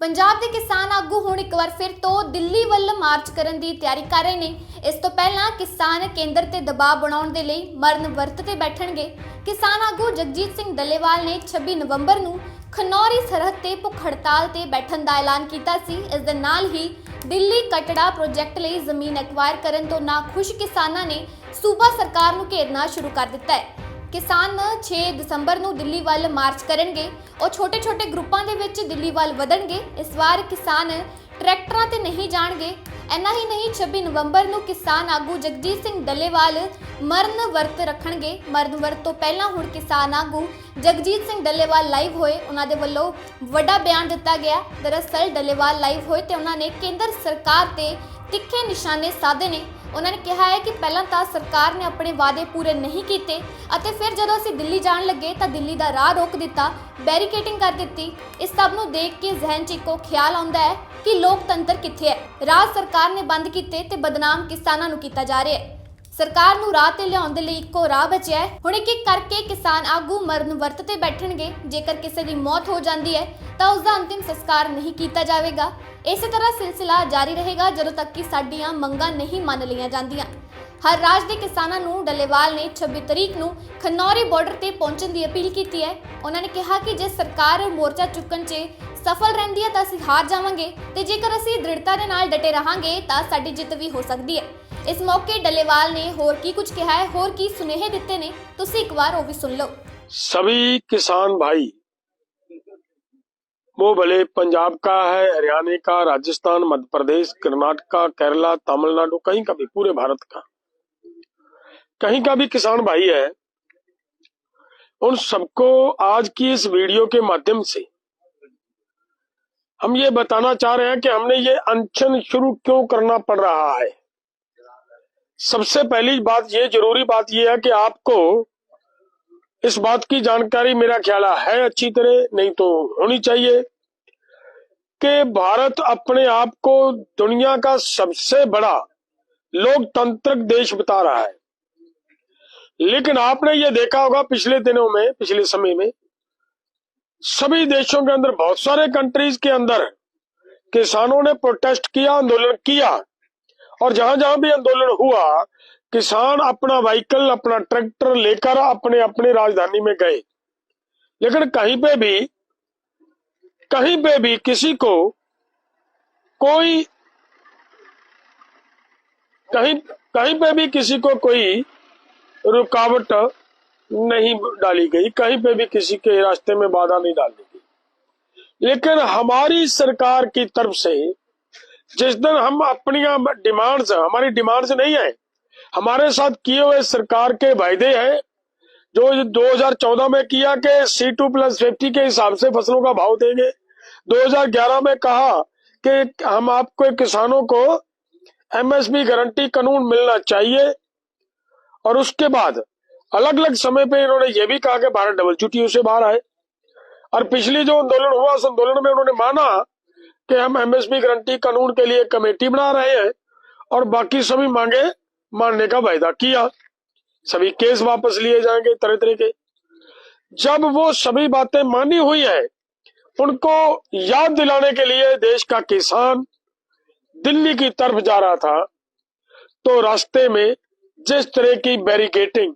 पंजाब के किसान आगू हुण एक बार फिर तो दिल्ली ਵੱਲ मार्च करने की तैयारी कर रहे हैं। इस तो पहला किसान केंद्र ते दबाव बनाने के लिए मरण वर्त ते बैठणगे। किसान आगू जगजीत सिंह डल्लेवाल ने 26 नवंबर ਨੂੰ खनौरी सरहद ते भुख हड़ताल ते बैठण का ऐलान किया सी। इस दे नाल ही दिल्ली कटड़ा प्रोजेक्ट लिए जमीन एक्वायर करन तो नाखुश किसानां ने सूबा सरकार ਨੂੰ घेरना शुरू कर दिता है। किसान 6 ਦਸੰਬਰ ਨੂੰ दिल्ली ਵੱਲ मार्च ਕਰਨਗੇ। और छोटे छोटे ग्रुपां ਦੇ ਵਿੱਚ दिल्ली ਵੱਲ ਵਧਣਗੇ। इस बार किसान ट्रैक्टरां ਤੇ नहीं ਜਾਣਗੇ। ਇੰਨਾ ਹੀ ਨਹੀਂ 26 ਨਵੰਬਰ ਨੂੰ किसान ਆਗੂ जगजीत सिंह डल्लेवाल मरण वर्त ਰੱਖਣਗੇ। मरण वर्त ਤੋਂ ਪਹਿਲਾਂ ਹੁਣ किसान ਆਗੂ जगजीत सिंह डल्लेवाल ਲਾਈਵ ਹੋਏ। ਉਹਨਾਂ ਦੇ ਵੱਲੋਂ ਵੱਡਾ ਬਿਆਨ ਦਿੱਤਾ ਗਿਆ। दरअसल डल्लेवाल ਲਾਈਵ ਹੋਏ ਤੇ ਉਹਨਾਂ ਨੇ ਕੇਂਦਰ ਸਰਕਾਰ ਤੇ ਤਿੱਖੇ ਨਿਸ਼ਾਨੇ ਸਾਧੇ ਨੇ। उन्होंने कहा है कि पहला तो सरकार ने अपने वादे पूरे नहीं किए और फिर जदों असीं दिल्ली जान लगे तो दिल्ली का राह रोक दिता, बैरीकेटिंग कर दी। इस सब नूं देख के जहन च इक्को ख्याल आउंदा है कि लोकतंत्र कित्थे है। राह सरकार ने बंद किए ते बदनाम किसानां नूं कीता जा रहा है। सरकार नूं राह ते लिआउण दे लई इक्को राह बचिआ है। हुण एक एक करके किसान आगू मरण वर्त ते बैठणगे। जेकर किसी की मौत हो जाती है तो उसका अंतिम संस्कार नहीं किया जाएगा। इस तरह सिलसिला जारी रहेगा जदों तक कि साडीआं मंगां नहीं मान लईआं जांदियां। हर राज के किसानों नूं डल्लेवाल ने 26 तरीक नूं खनौरी बॉर्डर ते पहुंचण की अपील की है। उन्होंने कहा कि जे सरकार मोर्चा चुकण च सफल रहिंदी है तो असीं हार जावांगे ते जेकर असीं दृढ़ता दे नाल डटे रहांगे तो साडी जित भी हो सकदी है। इस मौके डल्लेवाल ने होर की कुछ कहा है, होर की सुनेहे दिते ने, तुसीं एक बार वो भी सुन लो। सभी किसान भाई, वो भले पंजाब का है, हरियाणा का, राजस्थान, मध्य प्रदेश, कर्नाटका, केरला, तमिलनाडु, कहीं का भी, पूरे भारत का कहीं का भी किसान भाई है, उन सबको आज की इस वीडियो के माध्यम से हम ये बताना चाह रहे हैं कि हमने ये अनशन शुरू क्यों करना पड़ रहा है। सबसे पहली बात ये, जरूरी बात ये है कि आपको इस बात की जानकारी मेरा ख्याल है अच्छी तरह, नहीं तो होनी चाहिए, कि भारत अपने आप को दुनिया का सबसे बड़ा लोकतांत्रिक देश बता रहा है। लेकिन आपने ये देखा होगा पिछले दिनों में, पिछले समय में सभी देशों के अंदर, बहुत सारे कंट्रीज के अंदर किसानों ने प्रोटेस्ट किया, आंदोलन किया, और जहां जहां भी आंदोलन हुआ किसान अपना व्हीकल, अपना ट्रैक्टर लेकर अपने अपने राजधानी में गए। लेकिन कहीं पे भी किसी को कोई कहीं पे भी किसी को कोई रुकावट नहीं डाली गई, कहीं पे भी किसी के रास्ते में बाधा नहीं डाली गई। लेकिन हमारी सरकार की तरफ से जिस दिन हम अपनी डिमांड्स, हमारी डिमांड्स नहीं है, हमारे साथ किए हुए सरकार के वायदे हैं जो 2014 में किया कि C2+50 के हिसाब से फसलों का भाव देंगे। 2011 में कहा कि हम आपको किसानों को MSP गारंटी कानून मिलना चाहिए, और उसके बाद अलग अलग समय पे इन्होंने ये भी कहा कि भारत WTO से बाहर आए। और पिछली जो आंदोलन हुआ उस आंदोलन में उन्होंने माना कि हम MSP गारंटी कानून के लिए कमेटी बना रहे हैं, और बाकी सभी मांगे मानने का वायदा किया। सभी केस वापस लिए जाएंगे तरह तरह के। जब वो सभी बातें मानी हुई है, उनको याद दिलाने के लिए देश का किसान दिल्ली की तरफ जा रहा था, तो रास्ते में जिस तरह की बैरिकेटिंग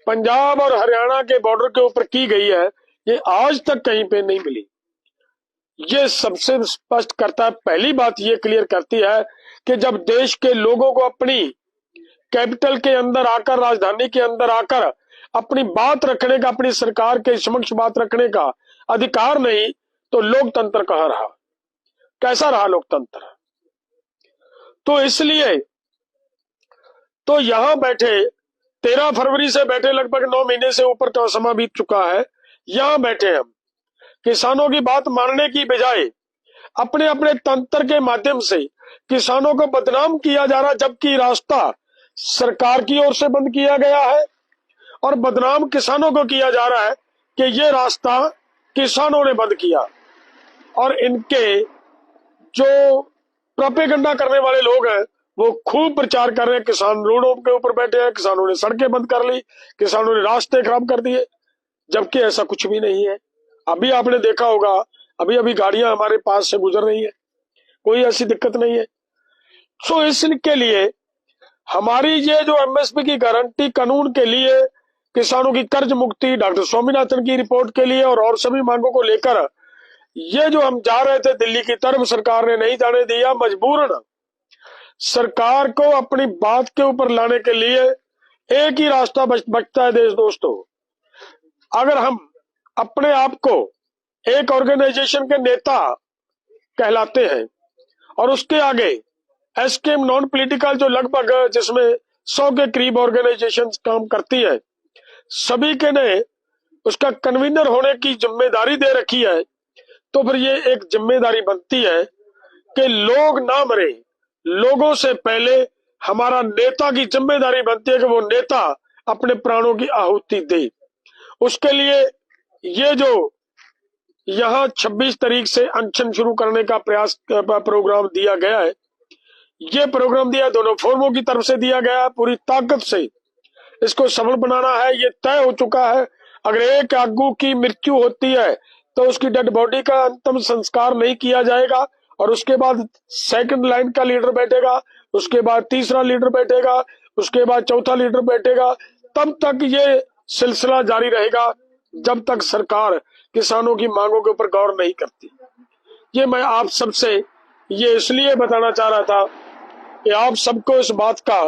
पंजाब और हरियाणा के बॉर्डर के ऊपर की गई है, ये आज तक कहीं पे नहीं मिली। ये सबसे स्पष्ट करता है, पहली बात ये क्लियर करती है कि जब देश के लोगों को अपनी कैपिटल के अंदर आकर, राजधानी के अंदर आकर अपनी बात रखने का, अपनी सरकार के समक्ष बात रखने का अधिकार नहीं, तो लोकतंत्र कहाँ रहा, कैसा रहा लोकतंत्र। तो इसलिए तो यहां बैठे 13 फरवरी से बैठे, लगभग 9 महीने से ऊपर का समय बीत चुका है, यहां बैठे हम किसानों की बात मानने की बजाय अपने अपने तंत्र के माध्यम से किसानों को बदनाम किया जा रहा, जबकि रास्ता सरकार की ओर से बंद किया गया है, और बदनाम किसानों को किया जा रहा है कि ये रास्ता किसानों ने बंद किया। और इनके जो प्रोपेगेंडा करने वाले लोग हैं वो खूब प्रचार कर रहे हैं, किसान रोडों के ऊपर बैठे हैं, किसानों ने सड़कें बंद कर ली, किसानों ने रास्ते खराब कर दिए, जबकि ऐसा कुछ भी नहीं है। अभी आपने देखा होगा अभी अभी गाड़ियां हमारे पास से गुजर रही है, कोई ऐसी दिक्कत नहीं है। सो इसके लिए हमारी ये जो एमएसपी की गारंटी कानून के लिए, किसानों की कर्ज मुक्ति, डॉक्टर स्वामीनाथन की रिपोर्ट के लिए और सभी मांगों को लेकर ये जो हम जा रहे थे दिल्ली की तरफ, सरकार ने नहीं जाने दिया। मजबूरन सरकार को अपनी बात के ऊपर लाने के लिए एक ही रास्ता बचता है देश दोस्तों। अगर हम अपने आप को एक ऑर्गेनाइजेशन के नेता कहलाते हैं और उसके आगे एसकेएम नॉन पॉलिटिकल जो लगभग जिसमें 100 के करीब ऑर्गेनाइजेशन काम करती है, सभी के ने उसका कन्वीनर होने की जिम्मेदारी दे रखी है, तो फिर ये एक जिम्मेदारी बनती है कि लोग ना मरे। लोगों से पहले हमारा नेता की जिम्मेदारी बनती है कि वो नेता अपने प्राणों की आहुति दे। उसके लिए ये जो यहाँ 26 तारीख से अनशन शुरू करने का प्रोग्राम दिया गया है, ये प्रोग्राम दिया दोनों फोरमों की तरफ से दिया गया है। पूरी ताकत से इसको सफल बनाना है, ये तय हो चुका है। अगर एक आगू की मृत्यु होती है तो उसकी डेड बॉडी का अंतिम संस्कार नहीं किया जाएगा और उसके बाद सेकंड लाइन का लीडर बैठेगा, उसके बाद तीसरा लीडर बैठेगा, उसके बाद चौथा लीडर बैठेगा। तब तक ये सिलसिला जारी रहेगा जब तक सरकार किसानों की मांगों के ऊपर गौर नहीं करती। ये मैं आप सबसे ये इसलिए बताना चाह रहा था कि आप सबको इस बात का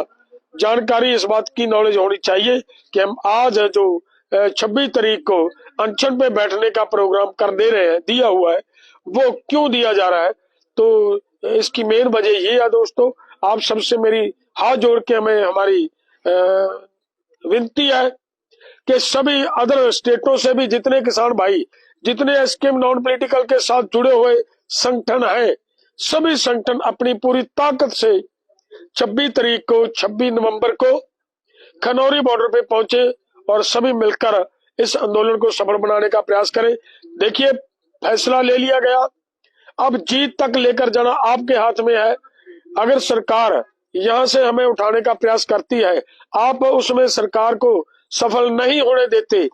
जानकारी, इस बात की नॉलेज होनी चाहिए कि हम आज जो 26 तारीख को अनशन पे बैठने का प्रोग्राम कर दे रहे हैं, दिया हुआ है, वो क्यों दिया जा रहा है। तो इसकी मेन वजह ये है दोस्तों, आप सबसे मेरी हाथ जोड़ के हमें हमारी विनती है कि सभी अदर स्टेटों से भी जितने किसान भाई, जितने एसकेएम नॉन पॉलिटिकल के साथ जुड़े हुए संगठन हैं, सभी संगठन अपनी पूरी ताकत से 26 तारीख को, 26 नवंबर को खनौरी बॉर्डर पे पहुंचे और सभी मिलकर इस आंदोलन को सफल बनाने का प्रयास करें। देखिए, फैसला ले लिया गया, अब जीत तक लेकर जाना आपके हाथ में है। अगर सरकार यहां से हमें उठाने का प्रयास करती है, आप उसमें सरकार को सफल नहीं होने देते,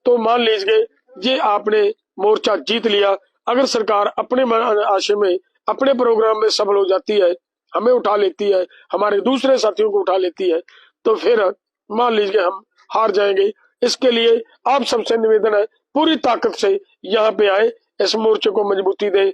तो मान लीजिए ये आपने मोर्चा जीत लिया। अगर सरकार अपने आशय में, अपने प्रोग्राम में सफल हो जाती है, हमें उठा लेती है, हमारे दूसरे साथियों को उठा लेती है, तो फिर मान लीजिए हम हार जाएंगे। इसके लिए आप सबसे निवेदन है, पूरी ताकत से यहाँ पे आए, इस मोर्चे को मजबूती दें